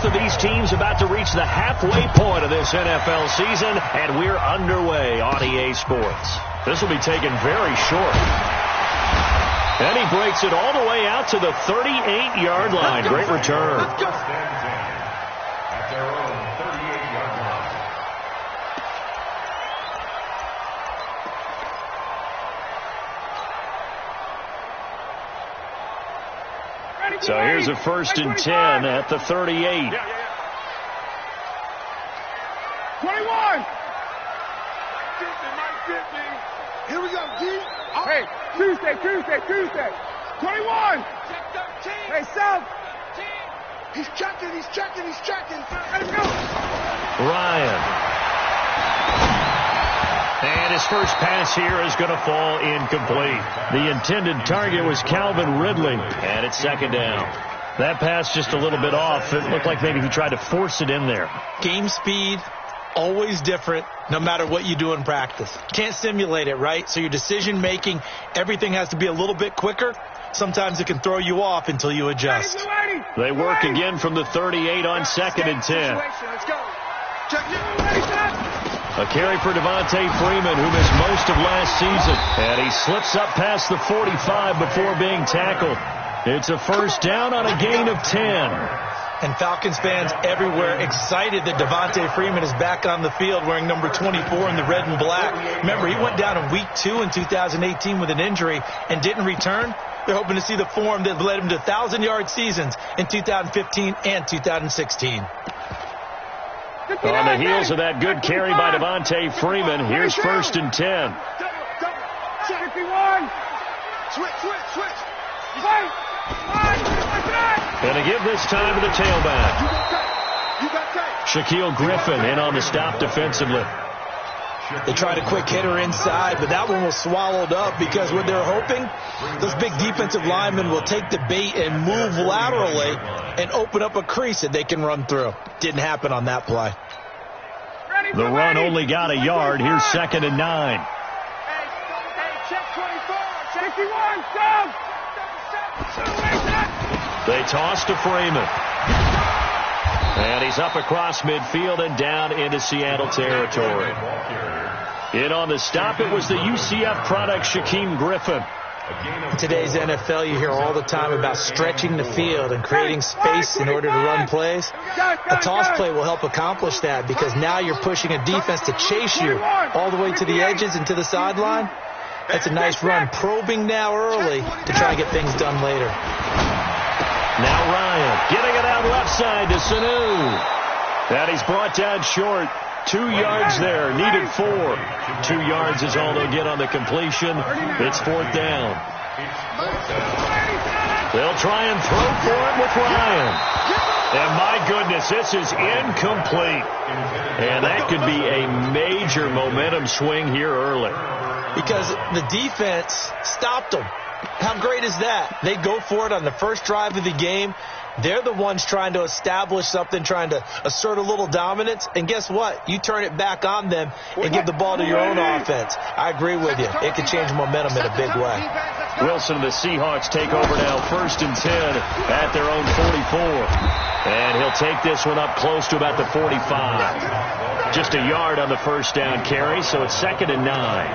Of these teams about to reach the halfway point of this NFL season, and we're underway on EA Sports. This will be taken very short. And he breaks it all the way out to the 38-yard line. Great return. At their own 38-yard line. So here's a 1st and 10 at the 38. 21. Here we go, D. Hey, Tuesday. 21. Hey, South. He's checking. Let's go. Ryan. And his first pass here is going to fall incomplete. The intended target was Calvin Ridley, and it's 2nd down. That pass just a little bit off. It looked like maybe he tried to force it in there. Game speed, always different, no matter what you do in practice. Can't simulate it, right? So your decision-making, everything has to be a little bit quicker. Sometimes it can throw you off until you adjust. They work again from the 38 on 2nd and 10. Let's go. A carry for Devontae Freeman, who missed most of last season. And he slips up past the 45 before being tackled. It's a 1st down on a gain of 10. And Falcons fans everywhere excited that Devontae Freeman is back on the field wearing number 24 in the red and black. Remember, he went down in week 2 in 2018 with an injury and didn't return. They're hoping to see the form that led him to 1,000-yard seasons in 2015 and 2016. On the heels of that good carry by Devontae Freeman, here's 1st and 10. 51. Switch. And to give this time to the tailback. Shaquille Griffin in on the stop defensively. They tried a quick hitter inside, but that one was swallowed up because what they're hoping, those big defensive linemen will take the bait and move laterally and open up a crease that they can run through. Didn't happen on that play. The run only got a yard. Here's 2nd and 9. Check 24. 61. They toss to Freeman. And he's up across midfield and down into Seattle territory. In on the stop, it was the UCF product, Shaquem Griffin. In today's NFL, you hear all the time about stretching the field and creating space in order to run plays. A toss play will help accomplish that because now you're pushing a defense to chase you all the way to the edges and to the sideline. That's a nice run, probing now early to try and get things done later. Now Ryan getting it out left side to Sanu. And he's brought down short. 2 yards there, needed 4. 2 yards is all they'll get on the completion. It's 4th down. They'll try and throw for it with Ryan. And my goodness, this is incomplete. And that could be a major momentum swing here early. Because the defense stopped them. How great is that? They go for it on the first drive of the game. They're the ones trying to establish something, trying to assert a little dominance. And guess what? You turn it back on them and give the ball to your own offense. I agree with you. It can change momentum in a big way. Wilson and the Seahawks take over now, 1st and 10 at their own 44. And he'll take this one up close to about the 45. Just a yard on the 1st down carry, so it's 2nd and 9.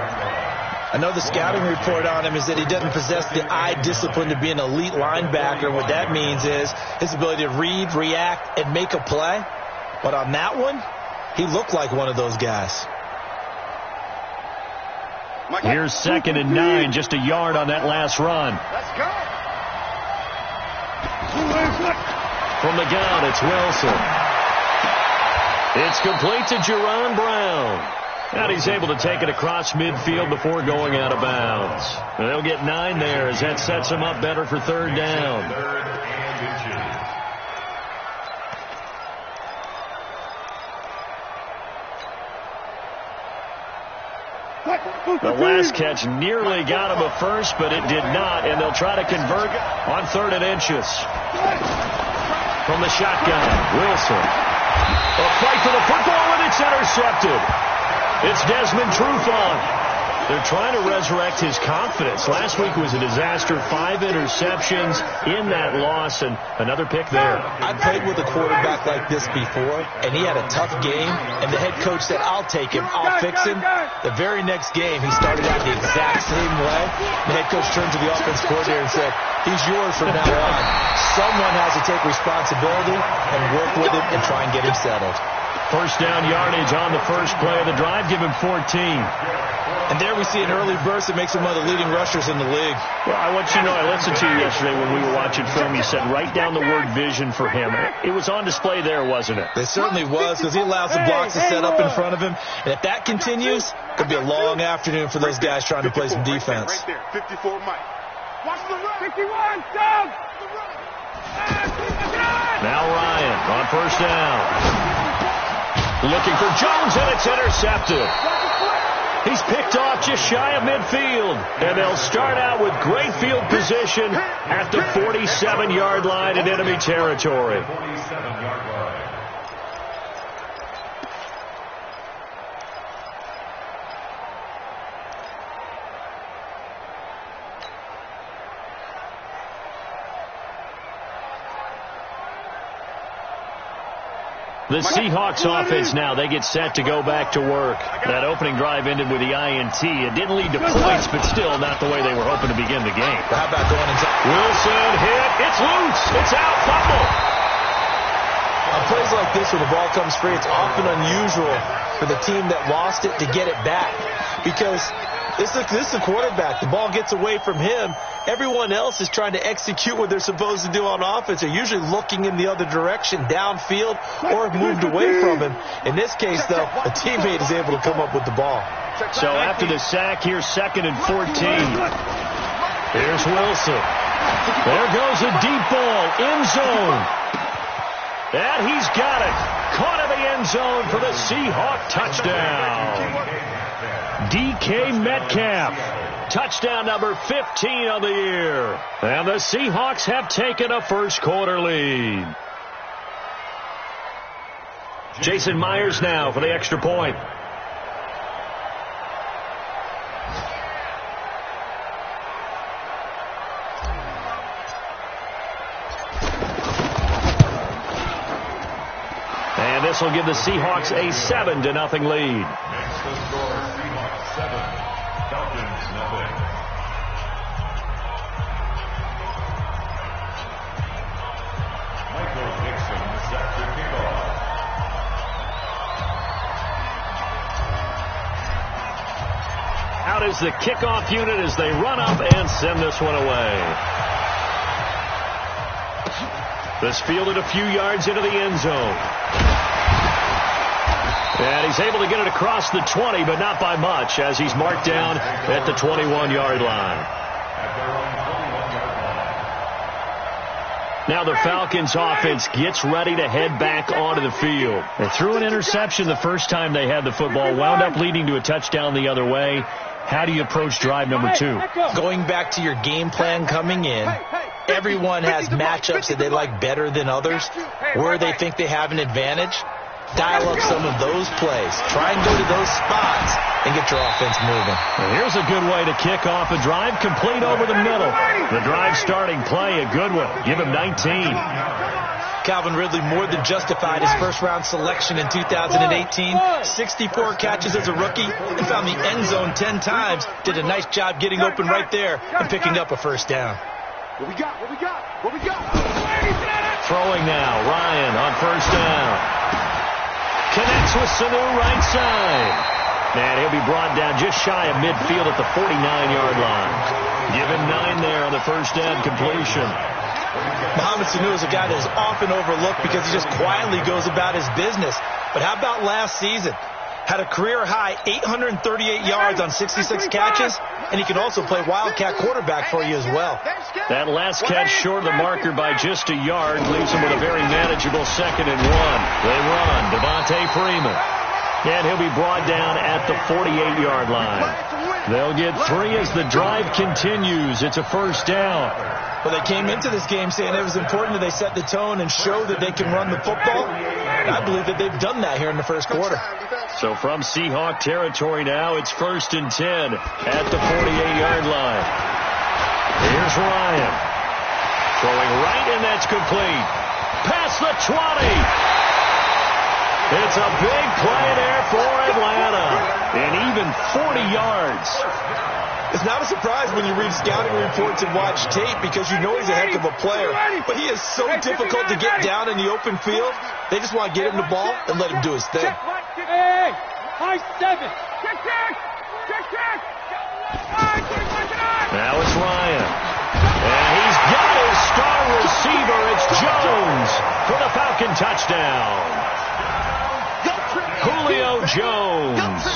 I know the scouting report on him is that he doesn't possess the eye discipline to be an elite linebacker. What that means is his ability to read, react, and make a play. But on that one, he looked like one of those guys. Here's 2nd and 9, just a yard on that last run. Let's go. From the gun, it's Wilson. It's complete to Jerron Brown. And he's able to take it across midfield before going out of bounds. And they'll get 9 there as that sets him up better for 3rd down. The last catch nearly got him a first, but it did not, and they'll try to convert on 3rd and inches. From the shotgun, Wilson. A fight for the football, and it's intercepted. It's Desmond Trufant. They're trying to resurrect his confidence. Last week was a disaster. 5 interceptions in that loss, and another pick there. I played with a quarterback like this before, and he had a tough game, and the head coach said, I'll take him, I'll fix him. The very next game, he started out the exact same way. The head coach turned to the offense coordinator and said, he's yours from now on. Someone has to take responsibility and work with him and try and get him settled. First down yardage on the first play of the drive. Give him 14. And there we see an early burst that makes him one of the leading rushers in the league. Well, I want you to know, I listened to you yesterday when we were watching film. You said write down the word vision for him. It was on display there, wasn't it? It certainly was, because he allows the blocks to set up in front of him. And if that continues, it could be a long afternoon for those guys trying to play some defense. Right there, 54 Mike. Watch the run. 51, Doug. Now Ryan on first down. Looking for Jones, and it's intercepted. He's picked off just shy of midfield. And they'll start out with great field position at the 47-yard line in enemy territory. 47-yard line. The Seahawks offense now, they get set to go back to work. That opening drive ended with the INT. It didn't lead to points, but still not the way they were hoping to begin the game. How about going inside? Wilson hit. It's loose. It's out. Fumble. On plays like this, when the ball comes free, it's often unusual for the team that lost it to get it back. Because this is a quarterback. The ball gets away from him. Everyone else is trying to execute what they're supposed to do on offense. They're usually looking in the other direction, downfield, or have moved away from him. In this case, though, a teammate is able to come up with the ball. So after the sack, here's 2nd and 14. Here's Wilson. There goes a deep ball, end zone. And he's got it. Caught in the end zone for the Seahawk touchdown. DK Metcalf. Touchdown number 15 of the year. And the Seahawks have taken a first quarter lead. Jason Myers now for the extra point. And this will give the Seahawks a 7-0 lead. Next to score, Seahawks 7, Falcons 0. Michael Dixon set to kick off. Out is the kickoff unit as they run up and send this one away. This fielded a few yards into the end zone. And he's able to get it across the 20, but not by much, as he's marked down at the 21-yard line. Now the Falcons offense gets ready to head back onto the field. They threw an interception the first time they had the football, wound up leading to a touchdown the other way. How do you approach drive number 2? Going back to your game plan coming in, everyone has matchups that they like better than others, where they think they have an advantage. Dial up some of those plays. Try and go to those spots and get your offense moving. And here's a good way to kick off a drive, complete over the middle. The drive starting play, a good one. Give him 19. Calvin Ridley more than justified his first-round selection in 2018. 64 catches as a rookie and found the end zone 10 times. Did a nice job getting open right there and picking up a first down. What we got? What we got? What we got? Throwing now, Ryan on first down. Connects with Sanu right side. And he'll be brought down just shy of midfield at the 49-yard line. Given 9 there on the first down completion. Mohamed Sanu is a guy that is often overlooked because he just quietly goes about his business. But how about last season? Had a career-high 838 yards on 66 catches, and he can also play wildcat quarterback for you as well. That last catch short of the marker by just a yard leaves him with a very manageable 2nd and 1. They run, Devontae Freeman. And he'll be brought down at the 48-yard line. They'll get 3 as the drive continues. It's a first down. Well, they came into this game saying it was important that they set the tone and show that they can run the football. I believe that they've done that here in the first quarter. So from Seahawk territory now, it's 1st and 10 at the 48-yard line. Here's Ryan. Throwing right, and that's complete. Past the 20. It's a big play there for Atlanta. And even 40 yards. It's not a surprise when you read scouting reports and watch tape because you know he's a heck of a player. But he is so difficult to get down in the open field. They just want to get him the ball and let him do his thing. High 7. Check. Now it's Ryan. And he's got his star receiver. It's Jones for the Falcon touchdown. Julio Jones.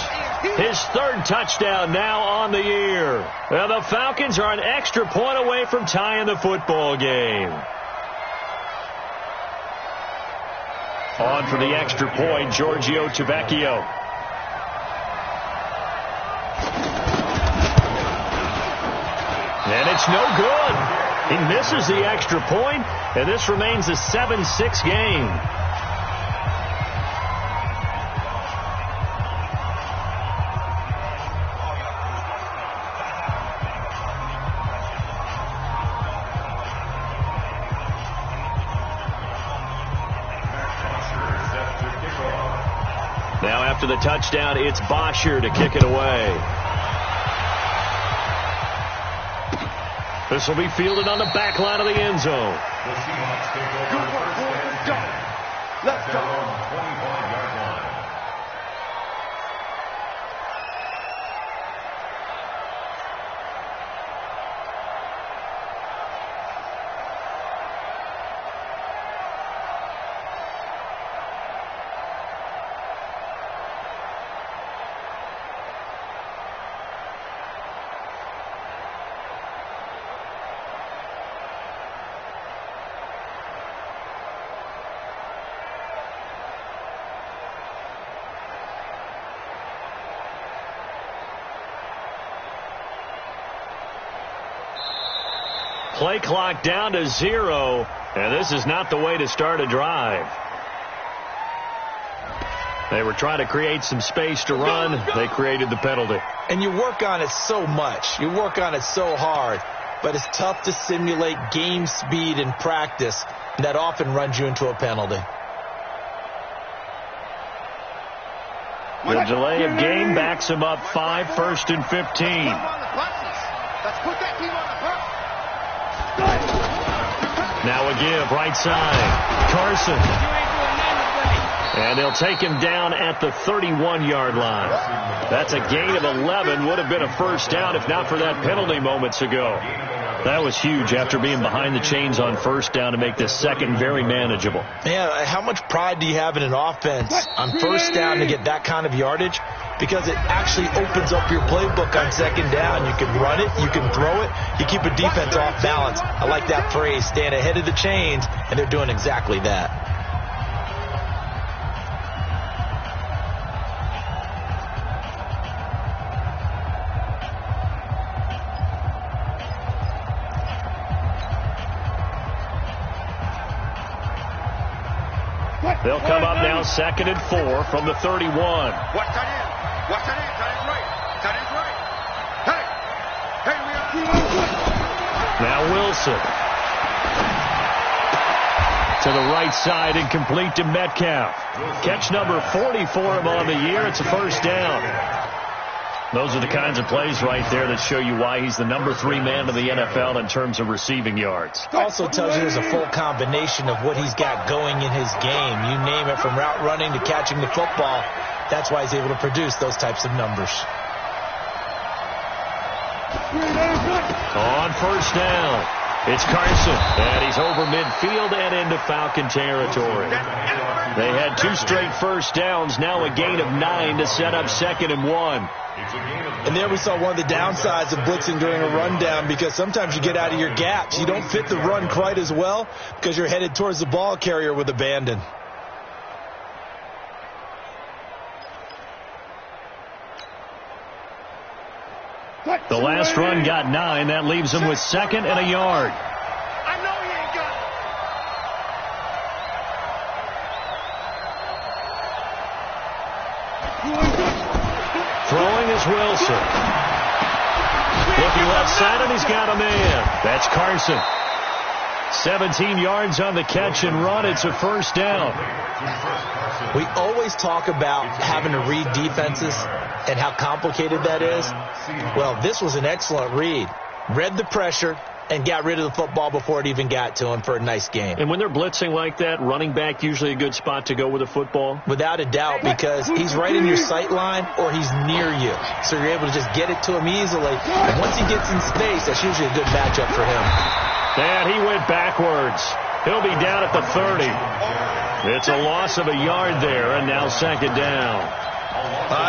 His 3rd touchdown now on the year. Well, the Falcons are an extra point away from tying the football game. On for the extra point, Giorgio Tavecchio. And it's no good. He misses the extra point, and this remains a 7-6 game. Now after the touchdown, it's Bosher to kick it away. This will be fielded on the back line of the end zone. The Seahawks take over first and 10. Let's go. 25-yard line. Play clock down to 0, and this is not the way to start a drive. They were trying to create some space to run. They created the penalty. And you work on it so much. You work on it so hard. But it's tough to simulate game speed in practice. And that often runs you into a penalty. The delay of game backs him up 5, 1st and 15. Let's put that team on the bus. Now a give, right side. Carson. And they'll take him down at the 31-yard line. That's a gain of 11. Would have been a first down if not for that penalty moments ago. That was huge after being behind the chains on first down to make this second very manageable. Yeah, how much pride do you have in an offense on first down to get that kind of yardage? Because it actually opens up your playbook on second down. You can run it, you can throw it, you keep a defense off balance. I like that phrase, stand ahead of the chains, and they're doing exactly that. They'll come up now 2nd and 4 from the 31. Watch that in. Watch that in. That is right. That is right. Hey, we are. Now Wilson. To the right side and complete to Metcalf. Catch number 40 for him on the year. It's a first down. Those are the kinds of plays right there that show you why he's the number 3 man in the NFL in terms of receiving yards. Also tells you there's a full combination of what he's got going in his game. You name it, from route running to catching the football. That's why he's able to produce those types of numbers. On first down, it's Carson, and he's over midfield and into Falcon territory. They had 2 straight first downs, now a gain of 9 to set up 2nd and 1. And there we saw one of the downsides of blitzing during a rundown, because sometimes you get out of your gaps. You don't fit the run quite as well because you're headed towards the ball carrier with abandon. The last run got 9. That leaves him with 2nd and a yard. I know he ain't got Throwing is Wilson. Looking left side, and he's got a man. That's Carson. 17 yards on the catch and run. It's a first down. We always talk about having to read defenses and how complicated that is. Well, this was an excellent read. Read the pressure and got rid of the football before it even got to him for a nice game. And when they're blitzing like that, running back usually a good spot to go with a football? Without a doubt, because he's right in your sight line or he's near you. So you're able to just get it to him easily. And once he gets in space, that's usually a good matchup for him. And he went backwards. He'll be down at the 30. It's a loss of a yard there, and now second down.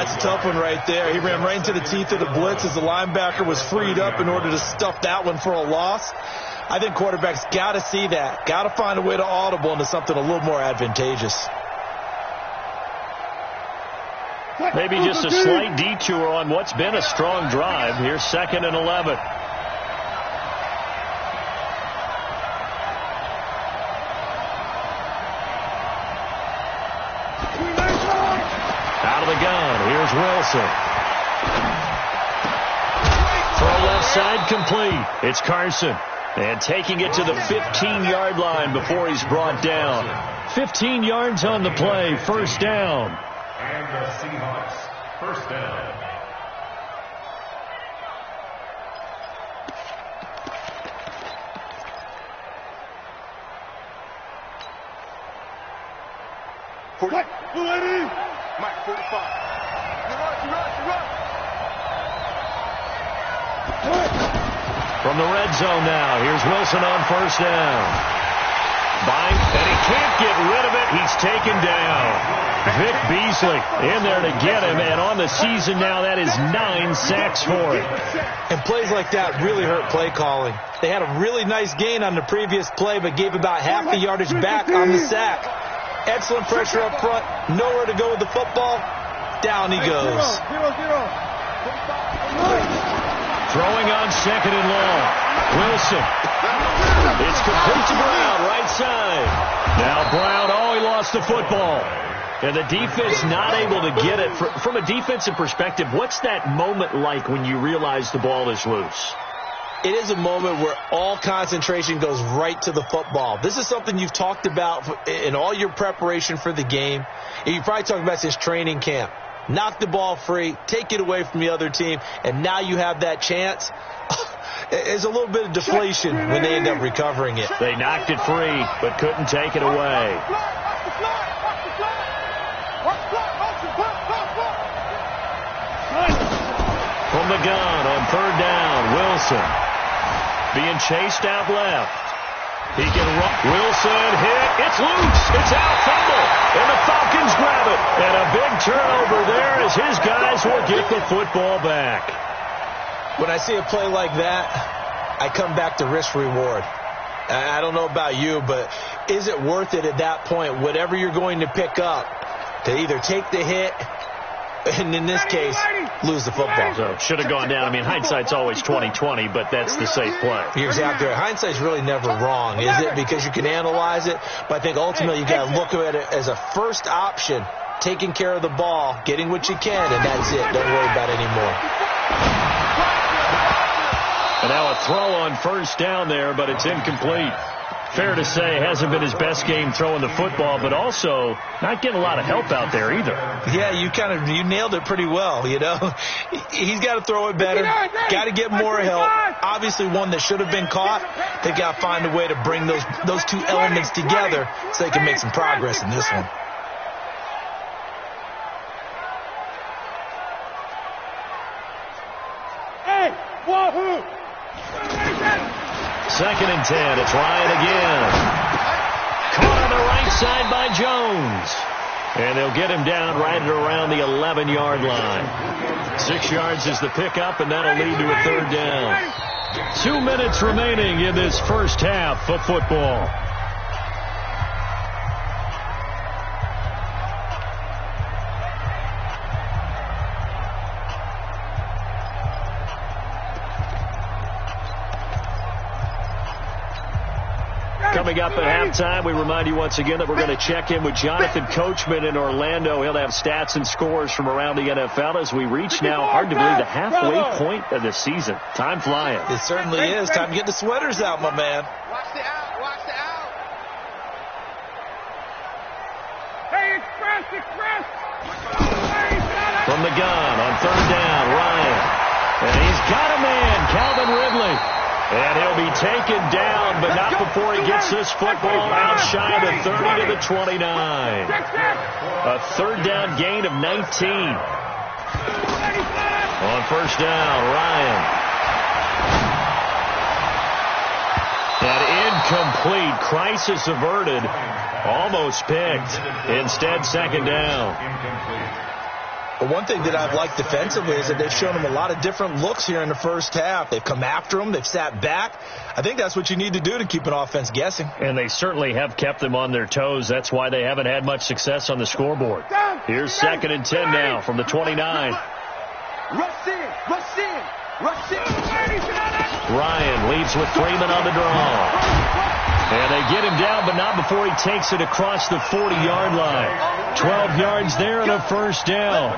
It's a tough one right there. He ran right into the teeth of the blitz as the linebacker was freed up in order to stuff that one for a loss. I think quarterbacks got to see that. Got to find a way to audible into something a little more advantageous. Maybe just a slight detour on what's been a strong drive. Here's 2nd and 11. Out of the gun, here's Wilson. Throw left side complete. It's Carson. And taking it to the 15-yard line before he's brought down. 15 yards on the play, first down. And the Seahawks, first down. Mike, 45. You run. From the red zone now, here's Wilson on first down. Bind, and he can't get rid of it. He's taken down. Vic Beasley in there to get him, and on the season now, that is 9 sacks for him. And plays like that really hurt play calling. They had a really nice gain on the previous play, but gave about half the yardage back on the sack. Excellent pressure up front. Nowhere to go with the football. Down he goes. Throwing on 2nd and long. Wilson. It's complete to Brown, right side. Now Brown, he lost the football. And the defense not able to get it. From a defensive perspective, what's that moment like when you realize the ball is loose? It is a moment where all concentration goes right to the football. This is something you've talked about in all your preparation for the game. And you probably talked about since training camp. Knock the ball free, take it away from the other team, and now you have that chance. There's a little bit of deflation when they end up recovering it. They knocked it free, but couldn't take it away. From the gun on 3rd down, Wilson. Being chased out left. He can run. Wilson hit. It's loose. It's out. Fumble. And the Falcons grab it. And a big turnover there as his guys will get the football back. When I see a play like that, I come back to risk reward. I don't know about you, but is it worth it at that point, whatever you're going to pick up, to either take the hit and in this case, lose the football? So should have gone down. I mean, hindsight's always 20/20, but that's the safe play. You're exactly right. Hindsight's really never wrong, is it? Because you can analyze it, but I think ultimately you got to look at it as a first option, taking care of the ball, getting what you can, and that's it. Don't worry about it anymore. And now a throw on first down there, but it's incomplete. Fair to say, hasn't been his best game throwing the football, but also not getting a lot of help out there either. Yeah, you nailed it pretty well, you know. He's got to throw it better, got to get more help. Obviously one that should have been caught. They've got to find a way to bring those two elements together so they can make some progress in this one. Hey, wahoo! 2nd and 10. It's Ryan again. Caught on the right side by Jones. And they'll get him down right at around the 11-yard line. 6 yards is the pickup, and that'll lead to a 3rd down. 2 minutes remaining in this first half of football. Coming up at halftime, we remind you once again that we're going to check in with Jonathan Coachman in Orlando. He'll have stats and scores from around the NFL as we reach now, hard to believe, the halfway point of the season. Time flying. It certainly is. Time to get the sweaters out, my man. Watch the out. Watch the out. Hey, express. From the gun on third down, Ryan. And he's got a man, Calvin Ridley. And he'll be taken down, but not before he gets this football out shy of the 30 to the 29. A third down gain of 19. On first down, Ryan. And incomplete. Crisis averted. Almost picked. Instead, second down. But one thing that I've liked defensively is that they've shown him a lot of different looks here in the first half. They've come after him. They've sat back. I think that's what you need to do to keep an offense guessing. And they certainly have kept them on their toes. That's why they haven't had much success on the scoreboard. Here's 2nd and 10 now from the 29. Rush in. Ryan leads with Freeman on the draw. And they get him down, but not before he takes it across the 40-yard line. 12 yards there and a first down.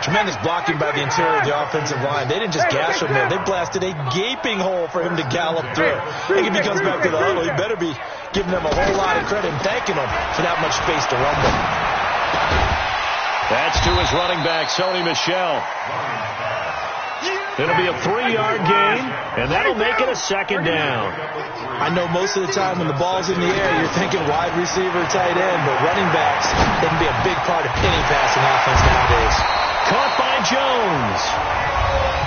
Tremendous blocking by the interior of the offensive line. They didn't just gash him there. They blasted a gaping hole for him to gallop through. I think if he comes back to the huddle, he better be giving them a whole lot of credit and thanking them for that much space to rumble. That's to his running back, Sony Michel. It'll be a 3-yard gain, and that'll make it a second down. I know most of the time when the ball's in the air, you're thinking wide receiver, tight end, but running backs, they can be a big part of any passing offense nowadays. Caught by Jones.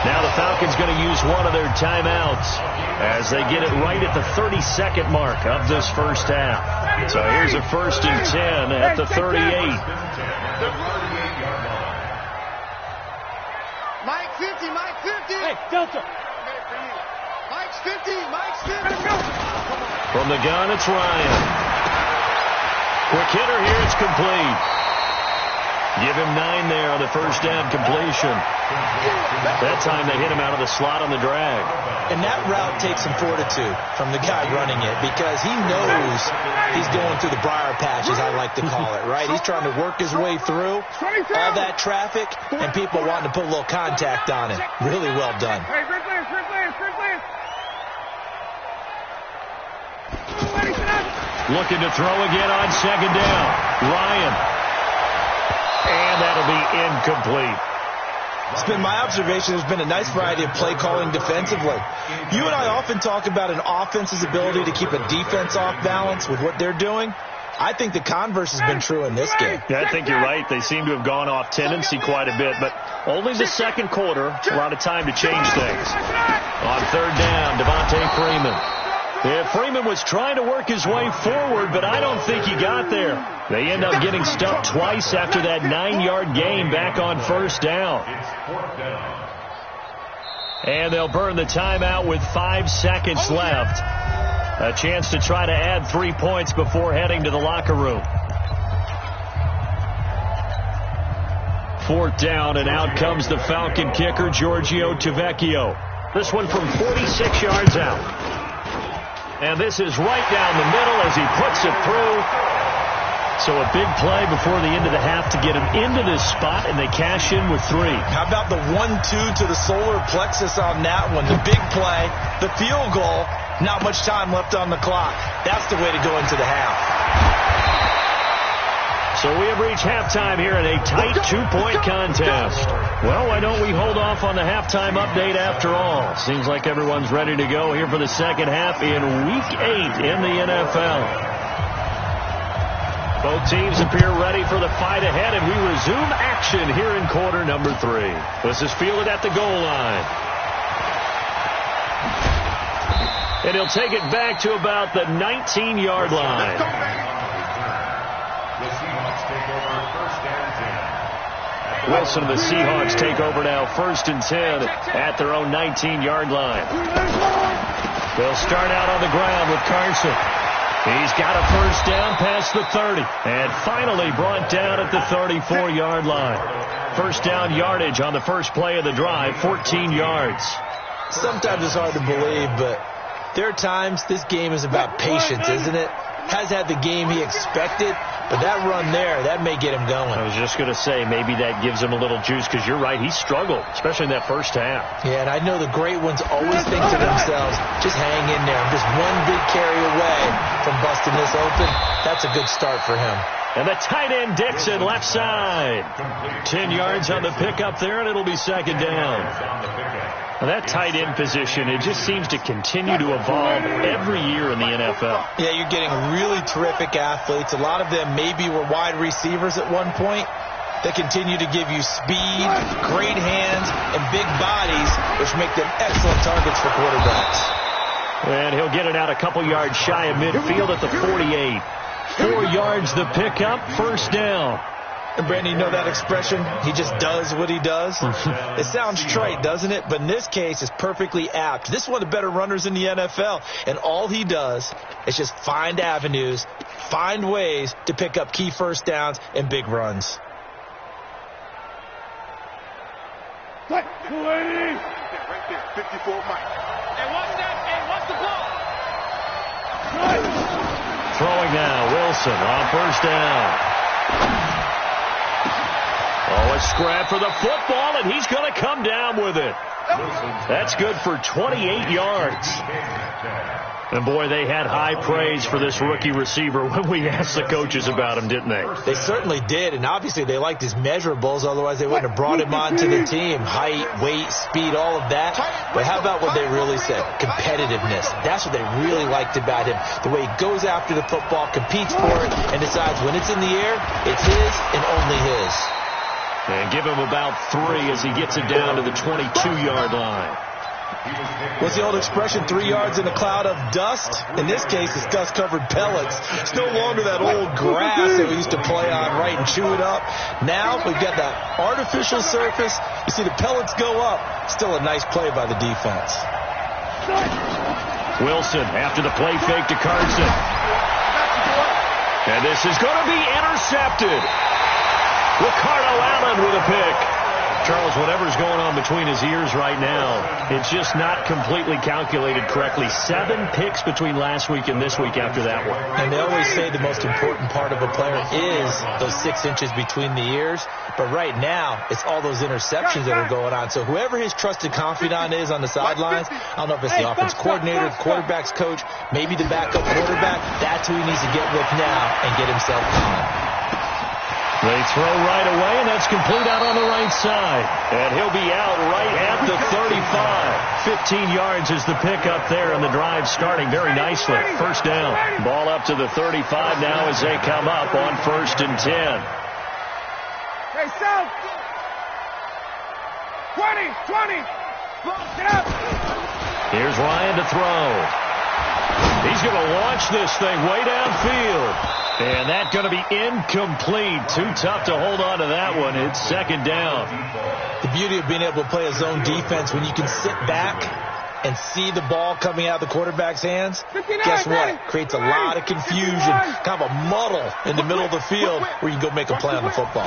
Now the Falcons going to use one of their timeouts as they get it right at the 32nd mark of this first half. So here's a 1st and 10 at the 38. Mike 50. Hey, Delta. Mike's 50. From the gun, it's Ryan. Quick hitter here, it's complete. Give him 9 there on the first down completion. That time they hit him out of the slot on the drag. And that route takes some fortitude from the guy running it because he knows he's going through the briar patch, as I like to call it, right? He's trying to work his way through all that traffic and people wanting to put a little contact on him. Really well done. Hey, red lance. Looking to throw again on second down. Ryan. And that'll be incomplete. It's been my observation there's been a nice variety of play calling defensively. You and I often talk about an offense's ability to keep a defense off balance with what they're doing. I think the converse has been true in this game. Yeah, I think you're right. They seem to have gone off tendency quite a bit, but only the second quarter, a lot of time to change things. On third down, Devontae Freeman. Yeah, Freeman was trying to work his way forward, but I don't think he got there. They end up getting stuffed twice after that 9-yard gain back on first down. And they'll burn the timeout with 5 seconds left. A chance to try to add 3 points before heading to the locker room. 4th down, and out comes the Falcon kicker, Giorgio Tavecchio. This one from 46 yards out. And this is right down the middle as he puts it through. So a big play before the end of the half to get him into this spot, and they cash in with 3. How about the 1-2 to the solar plexus on that one? The big play, the field goal, not much time left on the clock. That's the way to go into the half. So we have reached halftime here in a tight 2-point contest. Well, why don't we hold off on the halftime update after all? Seems like everyone's ready to go here for the second half in Week 8 in the NFL. Both teams appear ready for the fight ahead, and we resume action here in quarter number 3. This is fielded at the goal line. And he'll take it back to about the 19-yard line. Wilson and the Seahawks take over now, 1st and 10 at their own 19-yard line. They'll start out on the ground with Carson. He's got a first down past the 30 and finally brought down at the 34-yard line. First down yardage on the first play of the drive, 14 yards. Sometimes it's hard to believe, but There are times this game is about patience, isn't it? Has had the game he expected, but that run there, that may get him going. I was just going to say, maybe that gives him a little juice, because you're right, he struggled, especially in that first half. Yeah, and I know the great ones always think to themselves, just hang in there. I'm just one big carry away from busting this open. That's a good start for him. And the tight end, Dixon, left side. 10 yards on the pickup there, and it'll be second down. Well, that tight end position, it just seems to continue to evolve every year in the NFL. Yeah, you're getting really terrific athletes. A lot of them maybe were wide receivers at one point. They continue to give you speed, great hands, and big bodies, which make them excellent targets for quarterbacks. And he'll get it out a couple yards shy of midfield at the 48. 4 yards the pickup, first down. And Brandon, you know that expression? He just does what he does. It sounds trite, doesn't it? But in this case, it's perfectly apt. This is one of the better runners in the NFL. And all he does is just find avenues, find ways to pick up key first downs and big runs. Right there, 54 Mike. Hey, watch that. Hey, watch the ball. Throwing now, Wilson on first down. Oh, a scrap for the football, and he's going to come down with it. That's good for 28 yards. And, boy, they had high praise for this rookie receiver when we asked the coaches about him, didn't they? They certainly did, and obviously they liked his measurables. Otherwise, they wouldn't have brought him onto the team. Height, weight, speed, all of that. But how about what they really said? Competitiveness. That's what they really liked about him. The way he goes after the football, competes for it, and decides when it's in the air, it's his and only his. And give him about 3 as he gets it down to the 22-yard line. What's the old expression, 3 yards in a cloud of dust? In this case, it's dust-covered pellets. It's no longer that old grass that we used to play on, right, and chew it up. Now we've got that artificial surface. You see the pellets go up. Still a nice play by the defense. Wilson after the play fake to Carson. And this is going to be intercepted. Ricardo Allen with a pick. Charles, whatever's going on between his ears right now, it's just not completely calculated correctly. 7 picks between last week and this week after that one. And they always say the most important part of a player is those 6 inches between the ears. But right now, it's all those interceptions that are going on. So whoever his trusted confidant is on the sidelines, I don't know if it's the offense coordinator, the quarterback's coach, maybe the backup quarterback, that's who he needs to get with now and get himself calm. They throw right away, and that's complete out on the right side. And he'll be out right at the 35. 15 yards is the pickup there, and the drive starting very nicely. First down. Ball up to the 35 now as they come up on 1st and 10. Hey, South. 20. Get up. Here's Ryan to throw. He's going to launch this thing way downfield. And that's going to be incomplete. Too tough to hold on to that one. It's second down. The beauty of being able to play a zone defense when you can sit back and see the ball coming out of the quarterback's hands, guess what? Creates a lot of confusion, kind of a muddle in the middle of the field where you can go make a play on the football.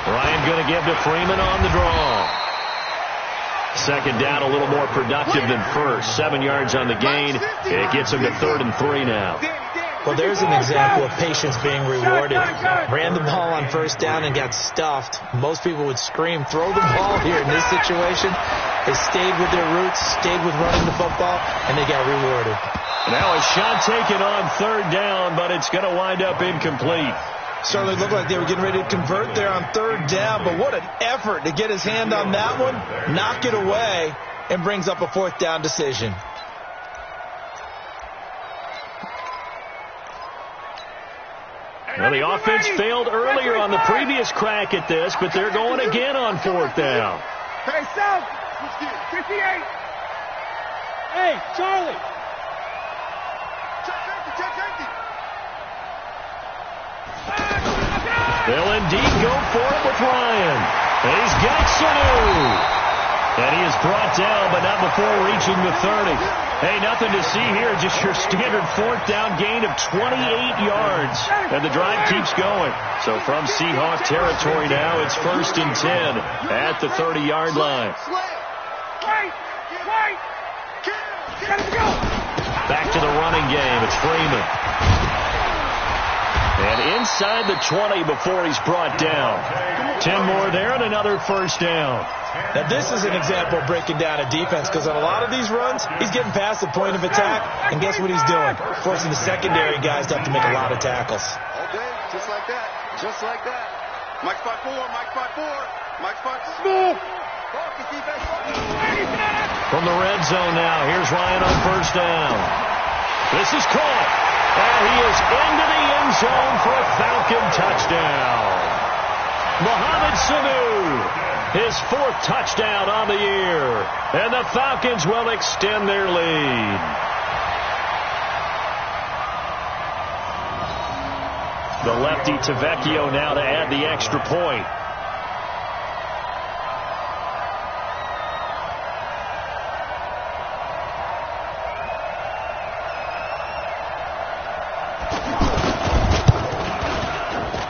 Ryan going to give to Freeman on the draw. Second down, a little more productive than first. 7 yards on the gain. It gets him to 3rd and 3 now. Well, there's an example of patience being rewarded. Ran the ball on first down and got stuffed. Most people would scream, throw the ball here. In this situation, they stayed with their roots, stayed with running the football, and they got rewarded. Now a shot taken on 3rd down, but it's going to wind up incomplete. Certainly looked like they were getting ready to convert there on 3rd down, but what an effort to get his hand on that one, knock it away, and brings up a 4th down decision. Well, the offense failed earlier on the previous crack at this, but they're going again on 4th down. Hey, South. 58. Hey, Charlie. They'll indeed go for it with Ryan. And he's got Sanu. And he is brought down, but not before reaching the 30. Hey, nothing to see here. Just your standard 4th down gain of 28 yards. And the drive keeps going. So from Seahawk territory now, it's 1st and 10 at the 30-yard line. Back to the running game. It's Freeman. And inside the 20 before he's brought down. 10 more there and another first down. Now, this is an example of breaking down a defense, because on a lot of these runs, he's getting past the point of attack, and guess what he's doing? Forcing the secondary guys to have to make a lot of tackles. All day, just like that. Just like that. Mike spot 4, Mike spot 4. Mike spot smooth. Focus defense. From the red zone now, here's Ryan on first down. This is caught. And he is into the end zone for a Falcon touchdown. Mohamed Sanu, his 4th touchdown on the year. And the Falcons will extend their lead. The lefty Tavecchio now to add the extra point.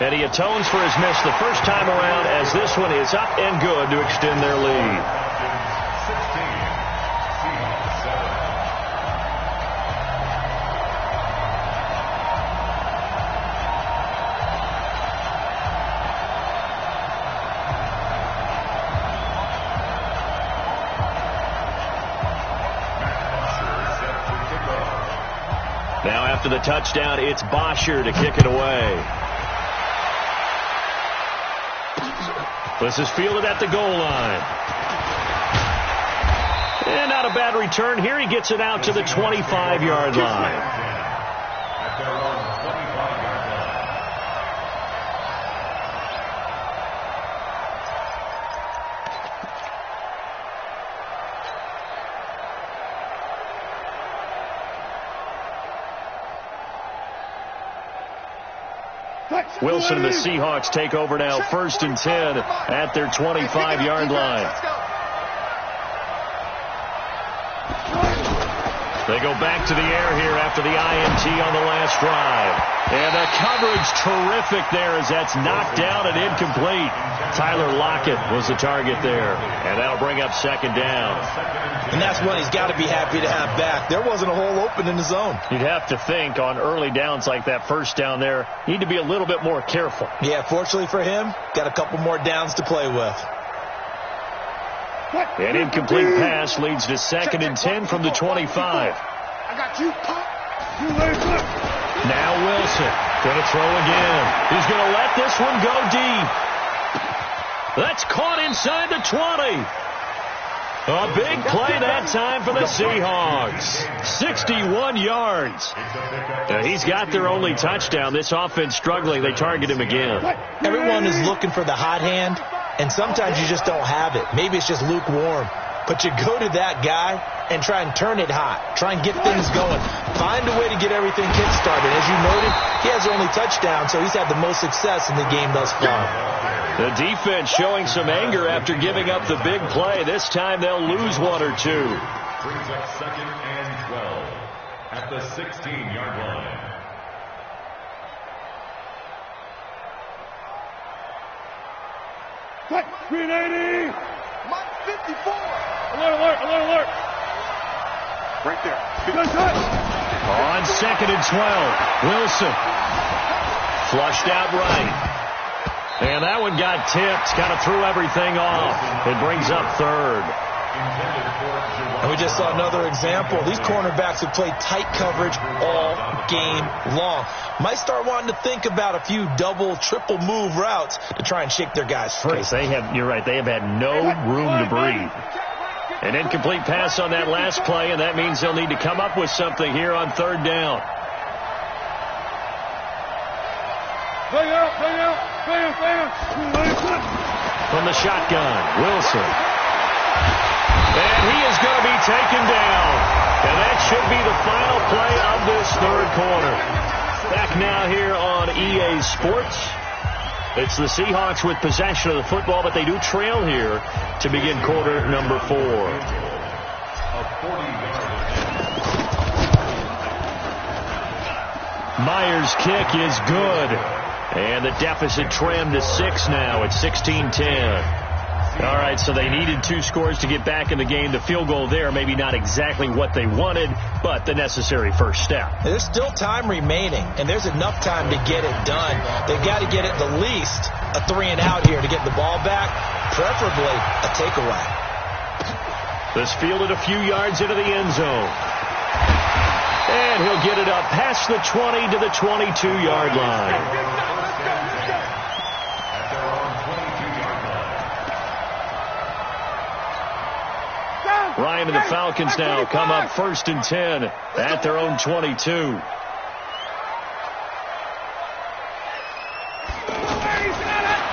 And he atones for his miss the first time around, as this one is up and good to extend their lead. Now after the touchdown, it's Bosher to kick it away. This is fielded at the goal line. And not a bad return here. He gets it out to the 25-yard line. Wilson and the Seahawks take over now, 1st and 10 at their 25-yard line. They go back to the air here after the INT on the last drive. And the coverage terrific there as that's knocked down and incomplete. Tyler Lockett was the target there. And that'll bring up 2nd down. And that's one he's got to be happy to have back. There wasn't a hole open in the zone. You'd have to think on early downs like that, first down there, you need to be a little bit more careful. Yeah, fortunately for him, got a couple more downs to play with. An incomplete pass leads to 2nd and 10 from the 25. I got you. Now Wilson going to throw again. He's going to let this one go deep. That's caught inside the 20. A big play that time for the Seahawks. 61 yards. Now, he's got their only touchdown. This offense struggling. They target him again. Everyone is looking for the hot hand, and sometimes you just don't have it. Maybe it's just lukewarm. But you go to that guy and try and turn it hot. Try and get things going. Find a way to get everything kick-started. As you noted, he has their only touchdown, so he's had the most success in the game thus far. The defense showing some anger after giving up the big play. This time they'll lose 1 or 2. Brings up 2nd and 12 at the 16-yard line. Quick, 380! Mike 54. Alert, alert, alert, alert! Right there. Good touch! On 2nd and 12, Wilson flushed out right. And that one got tipped, kind of threw everything off. It brings up 3rd. And we just saw another example. These cornerbacks have played tight coverage all game long. Might start wanting to think about a few double, triple move routes to try and shake their guys free. You're right, they have had no room to breathe. An incomplete pass on that last play, and that means they'll need to come up with something here on 3rd down. Bang out, bang out! Bam, bam. From the shotgun, Wilson. And he is going to be taken down. And that should be the final play of this 3rd quarter. Back now here on EA Sports. It's the Seahawks with possession of the football, but they do trail here to begin quarter number 4. Myers' kick is good. And the deficit trimmed to 6 now at 16-10. All right, so they needed 2 scores to get back in the game. The field goal there, maybe not exactly what they wanted, but the necessary first step. There's still time remaining, and there's enough time to get it done. They've got to get at the least a 3-and-out here to get the ball back, preferably a takeaway. This fielded a few yards into the end zone. And he'll get it up past the 20 to the 22-yard line. Ryan and the Falcons now come up 1st and 10 at their own 22.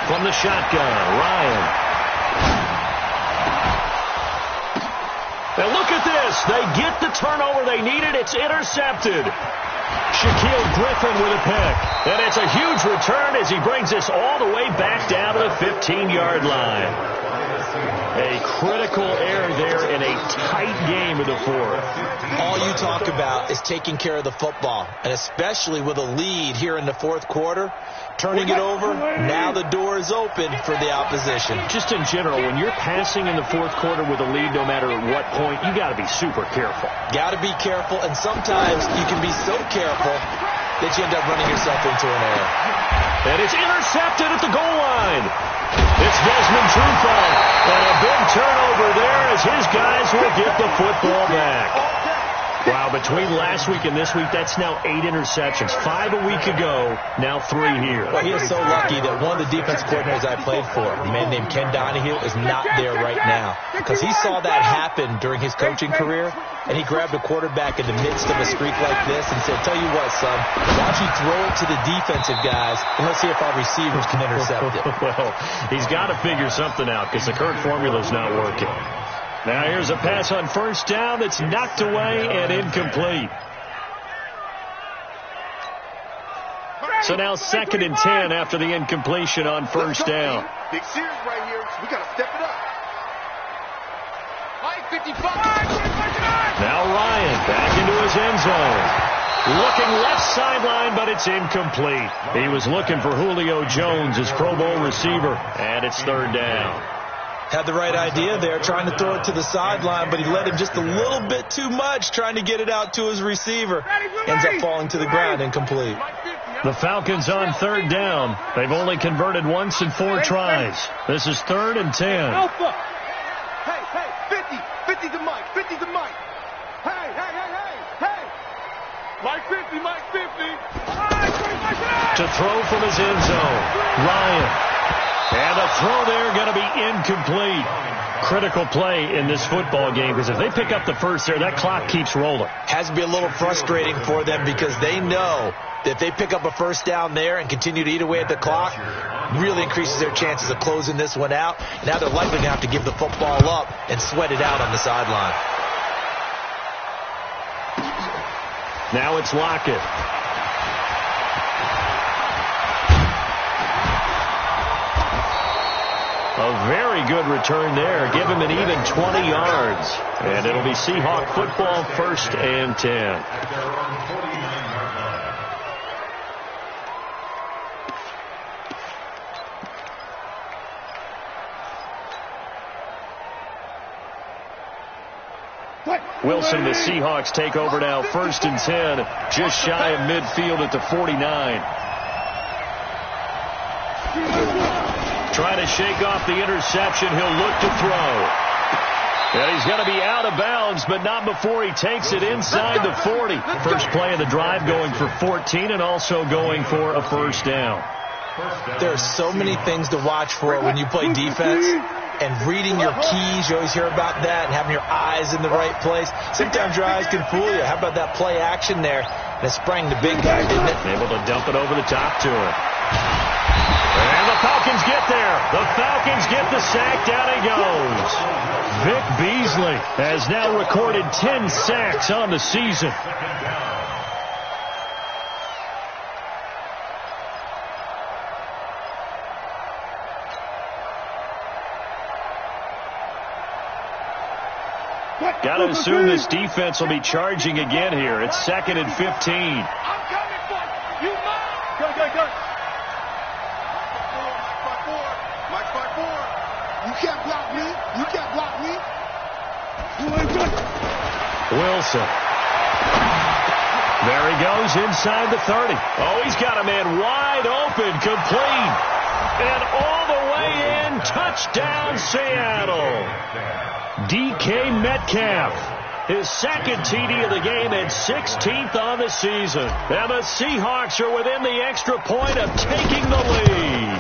From the shotgun, Ryan. And look at this. They get the turnover they needed. It's intercepted. Shaquille Griffin with a pick. And it's a huge return as he brings this all the way back down to the 15-yard line. A critical error there in a tight game of the 4th. All you talk about is taking care of the football, and especially with a lead here in the 4th quarter, turning it over, now the door is open for the opposition. Just in general, when you're passing in the 4th quarter with a lead, no matter at what point, you got to be super careful. Got to be careful, and sometimes you can be so careful that you end up running yourself into an error. And it's intercepted at the goal line. It's Desmond Trufant, and a big turnover there as his guys will get the football back. Wow, between last week and this week, that's now 8 interceptions. 5 a week ago, now 3 here. Well, he is so lucky that one of the defense coordinators I played for, a man named Ken Donahue, is not there right now. Because he saw that happen during his coaching career, and he grabbed a quarterback in the midst of a streak like this and said, tell you what, son, why don't you throw it to the defensive guys, and let's see if our receivers can intercept it. Well, he's got to figure something out because the current formula's not working. Now here's a pass on 1st down that's knocked away and incomplete. So now 2nd and 10 after the incompletion on 1st down. Big series right here. We got to step it up. 55. Now Ryan back into his end zone. Looking left sideline, but it's incomplete. He was looking for Julio Jones, his Pro Bowl receiver, and it's 3rd down. Had the right idea there, trying to throw it to the sideline, but he let him just a little bit too much, trying to get it out to his receiver. Ends up falling to the ground, incomplete. The Falcons on 3rd down. They've only converted once in 4 tries. This is 3rd and 10. Alpha. Hey, 50 to Mike, 50 to Mike. Hey. Mike 50, Mike 50. To throw from his end zone, Ryan. And the throw there going to be incomplete. Critical play in this football game because if they pick up the first there, that clock keeps rolling. Has to be a little frustrating for them because they know that if they pick up a 1st down there and continue to eat away at the clock, really increases their chances of closing this one out. Now they're likely going to have to give the football up and sweat it out on the sideline. Now it's Lockett. A very good return there. Give him an even 20 yards. And it'll be Seahawk football 1st and 10. Wilson, the Seahawks take over now 1st and 10. Just shy of midfield at the 49. Trying to shake off the interception. He'll look to throw. And he's going to be out of bounds, but not before he takes it inside the 40. First play of the drive going for 14 and also going for a 1st down. There are so many things to watch for when you play defense. And reading your keys, you always hear about that, and having your eyes in the right place. Sometimes your eyes can fool you. How about that play action there? And it sprang the big guy, didn't it? Able to dump it over the top to him. And the Falcons get there. The Falcons get the sack. Down he goes. Vic Beasley has now recorded 10 sacks on the season. Got to assume this defense will be charging again here. It's 2nd and 15. I'm coming for you. Go. Mike 5-4. can't block me. You can't block me. Wilson. There he goes inside the 30. Oh, he's got a man wide open, complete. And all the way in, touchdown Seattle. DK Metcalf, his second TD of the game and 16th on the season. And the Seahawks are within the extra point of taking the lead.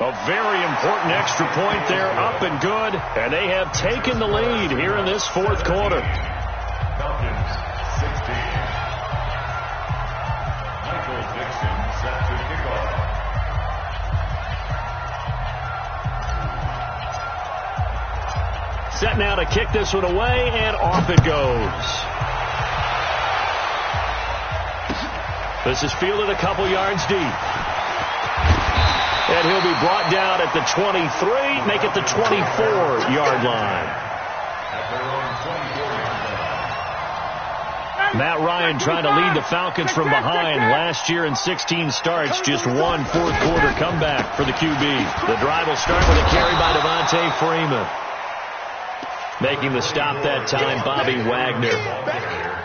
A very important extra point there, up and good. And they have taken the lead here in this fourth quarter. Falcons 16. Michael Dixon set to kick off. Set now to kick this one away, and off it goes. This is fielded a couple yards deep. And he'll be brought down at the 23, make it the 24-yard line. Matt Ryan trying to lead the Falcons from behind. Last year in 16 starts, just one fourth-quarter comeback for the QB. The drive will start with a carry by Devontae Freeman. Making the stop that time, Bobby Wagner.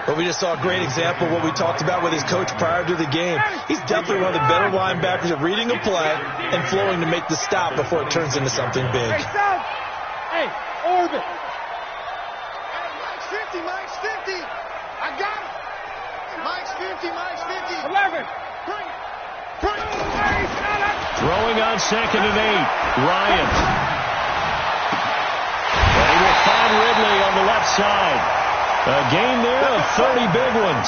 But we just saw a great example of what we talked about with his coach prior to the game. He's definitely one of the better linebackers at reading a play and flowing to make the stop before it turns into something big. Hey, orbit. Mike's 50, Mike's 50. I got it. Mike's 50, Mike's 50. 11. Bring it. Bring it. Throwing on 2nd and 8. Ryan. And he will find Ridley on the left side. A gain there of 30 big ones.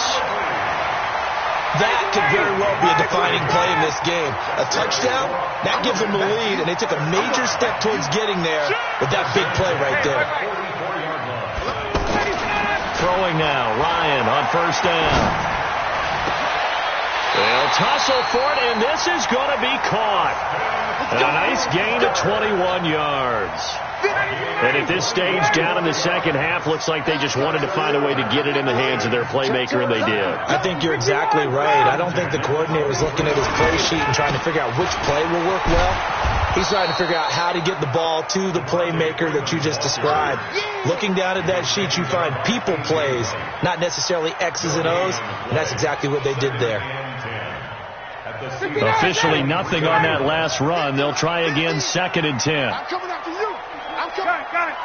That could very well be a defining play in this game. A touchdown, that gives them the lead, and they took a major step towards getting there with that big play right there. Throwing now, Ryan on first down. They'll tussle for it, and this is going to be caught. A nice gain of 21 yards. And at this stage, down in the second half, looks like they just wanted to find a way to get it in the hands of their playmaker, and they did. I think you're exactly right. I don't think the coordinator is looking at his play sheet and trying to figure out which play will work well. He's trying to figure out how to get the ball to the playmaker that you just described. Looking down at that sheet, you find people plays, not necessarily X's and O's, and that's exactly what they did there. Officially nothing on that last run. They'll try again, 2nd and 10. I'm coming after you. I'm coming. Got it.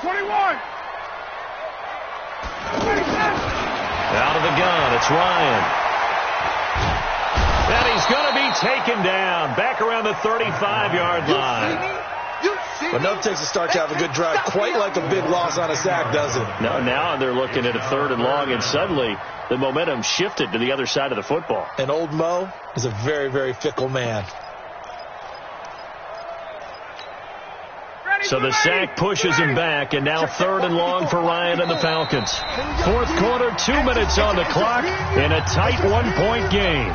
21. Out of the gun, it's Ryan. And he's going to be taken down back around the 35-yard line. But no, it takes a start to have a good drive, quite like a big loss on a sack, doesn't it? No, now they're looking at a 3rd and long, and suddenly the momentum shifted to the other side of the football. And old Mo is a very, very fickle man. So the sack pushes him back, and now 3rd and long for Ryan and the Falcons. Fourth quarter, 2 minutes on the clock in a tight one-point game.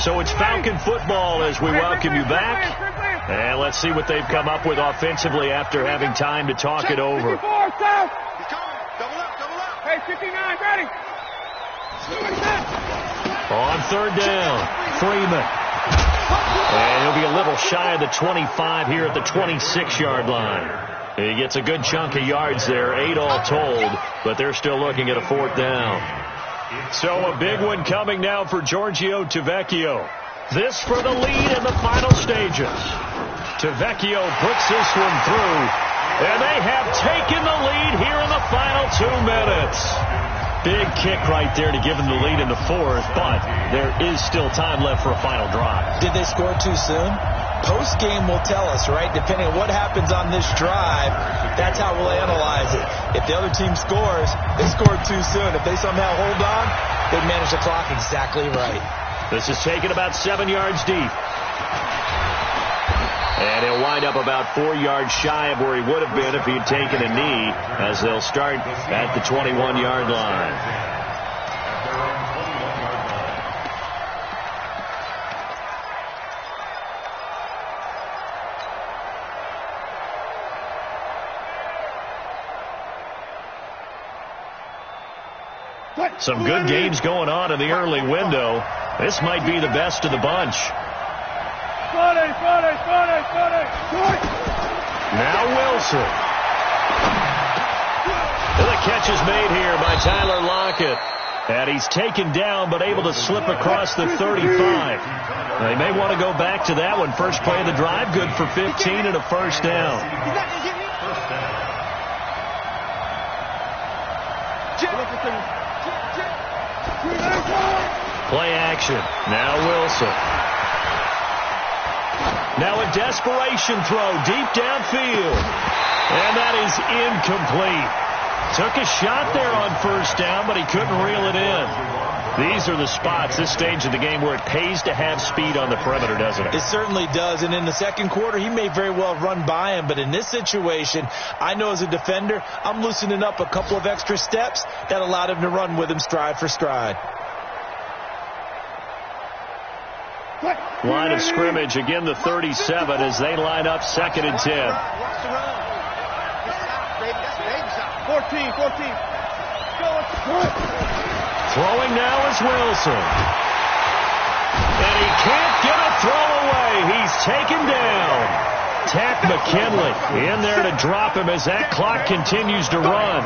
So it's Falcon football as we welcome you back. And let's see what they've come up with offensively after having time to talk it over. 54, south. He's coming. Double up, double up. Hey, 59, ready. On 3rd down, Freeman. And he'll be a little shy of the 25 here at the 26-yard line. He gets a good chunk of yards there, 8 all told, but they're still looking at a 4th down. So a big one coming now for Giorgio Tavecchio. This for the lead in the final stages. Tavecchio puts this one through, and they have taken the lead here in the final 2 minutes. Big kick right there to give them the lead in the 4th, but there is still time left for a final drive. Did they score too soon? Post-game will tell us, right? Depending on what happens on this drive, that's how we'll analyze it. If the other team scores, they scored too soon. If they somehow hold on, they manage the clock exactly right. This is taken about 7 yards deep. And he'll wind up about 4 yards shy of where he would have been if he had taken a knee, as they'll start at the 21-yard line. Some good games going on in the early window. This might be the best of the bunch. Now Wilson. And the catch is made here by Tyler Lockett. And he's taken down but able to slip across the 35. They may want to go back to that one. First play of the drive, good for 15 and a first down. Play action. Now Wilson. Now a desperation throw deep downfield. And that is incomplete. Took a shot there on first down, but he couldn't reel it in. These are the spots, this stage of the game, where it pays to have speed on the perimeter, doesn't it? It certainly does. And in the second quarter, he may very well run by him. But in this situation, I know as a defender, I'm loosening up a couple of extra steps that allowed him to run with him stride for stride. Line of scrimmage, again the 37 as they line up 2nd and 10. 14. Throwing now is Wilson. And he can't get a throw away. He's taken down. Tack McKinley in there to drop him as that clock continues to run.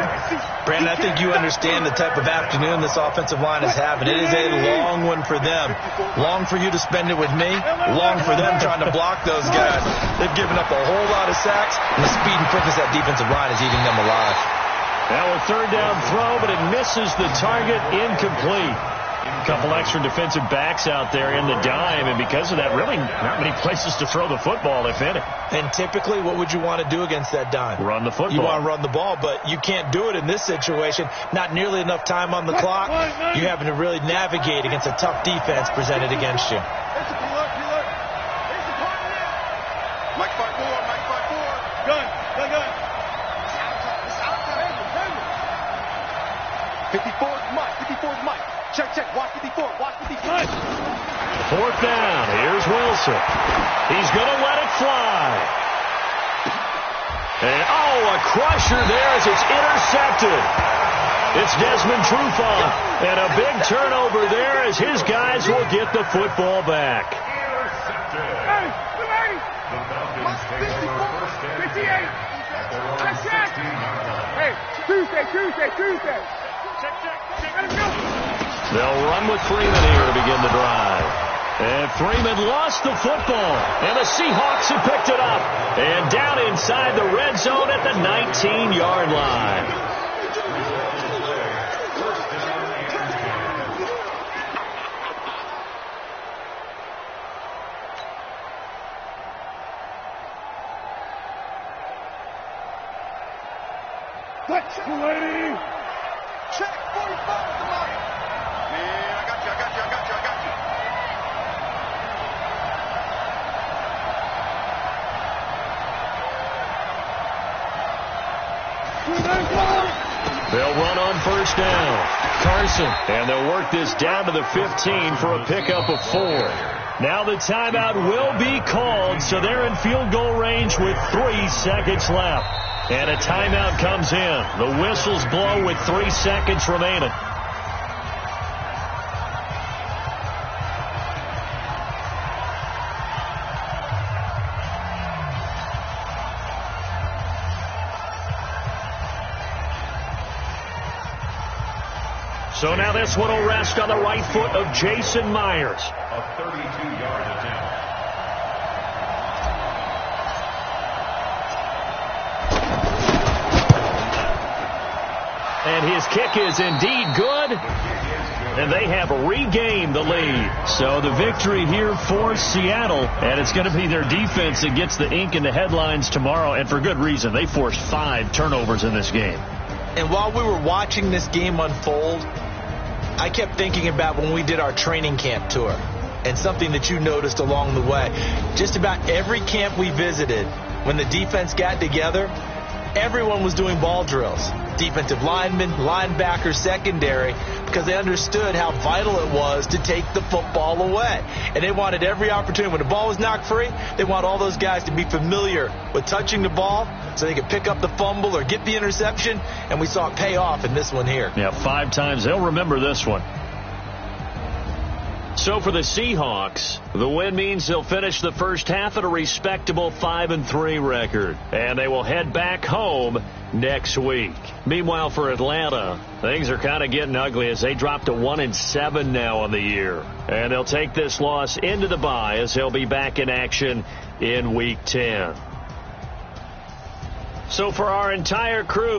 Brandon, I think you understand the type of afternoon this offensive line is having. It is a long one for them. Long for you to spend it with me. Long for them trying to block those guys. They've given up a whole lot of sacks, and the speed and quickness of that defensive line is eating them alive. Now a third down throw, but it misses the target, incomplete. A couple extra defensive backs out there in the dime, and because of that, really not many places to throw the football, if any. And typically, what would you want to do against that dime? Run the football. You want to run the ball, but you can't do it in this situation. Not nearly enough time on the clock. You're having to really navigate against a tough defense presented against you. Mike 5-4. Gun. 54's Mike. Check. Watch 54. Fourth down. Here's Wilson. He's going to let it fly. And, a crusher there as it's intercepted. It's Desmond Trufant. And a big turnover there as his guys will get the football back. Hey, 58. Hey, Tuesday. They'll run with Freeman here to begin the drive. And Freeman lost the football. And the Seahawks have picked it up. And down inside the red zone at the 19-yard line. Check 45. Come on. Man, I got you. They'll run on first down. Carson. And they'll work this down to the 15 for a pickup of 4. Now the timeout will be called, so they're in field goal range with 3 seconds left. And a timeout comes in. The whistles blow with 3 seconds remaining. So now this one will rest on the right foot of Jason Myers. A 32-yard attempt. And his kick is indeed good. And they have regained the lead. So the victory here for Seattle. And it's going to be their defense that gets the ink in the headlines tomorrow. And for good reason. They forced 5 turnovers in this game. And while we were watching this game unfold, I kept thinking about when we did our training camp tour. And something that you noticed along the way. Just about every camp we visited, when the defense got together, everyone was doing ball drills. Defensive linemen, linebackers, secondary, because they understood how vital it was to take the football away. And they wanted every opportunity. When the ball was knocked free, they want all those guys to be familiar with touching the ball so they could pick up the fumble or get the interception. And we saw it pay off in this one here. Yeah, 5 times. They'll remember this one. So for the Seahawks, the win means they'll finish the first half at a respectable 5-3 record. And they will head back home next week. Meanwhile, for Atlanta, things are kind of getting ugly as they drop to 1-7 now on the year. And they'll take this loss into the bye as they'll be back in action in Week 10. So for our entire crew...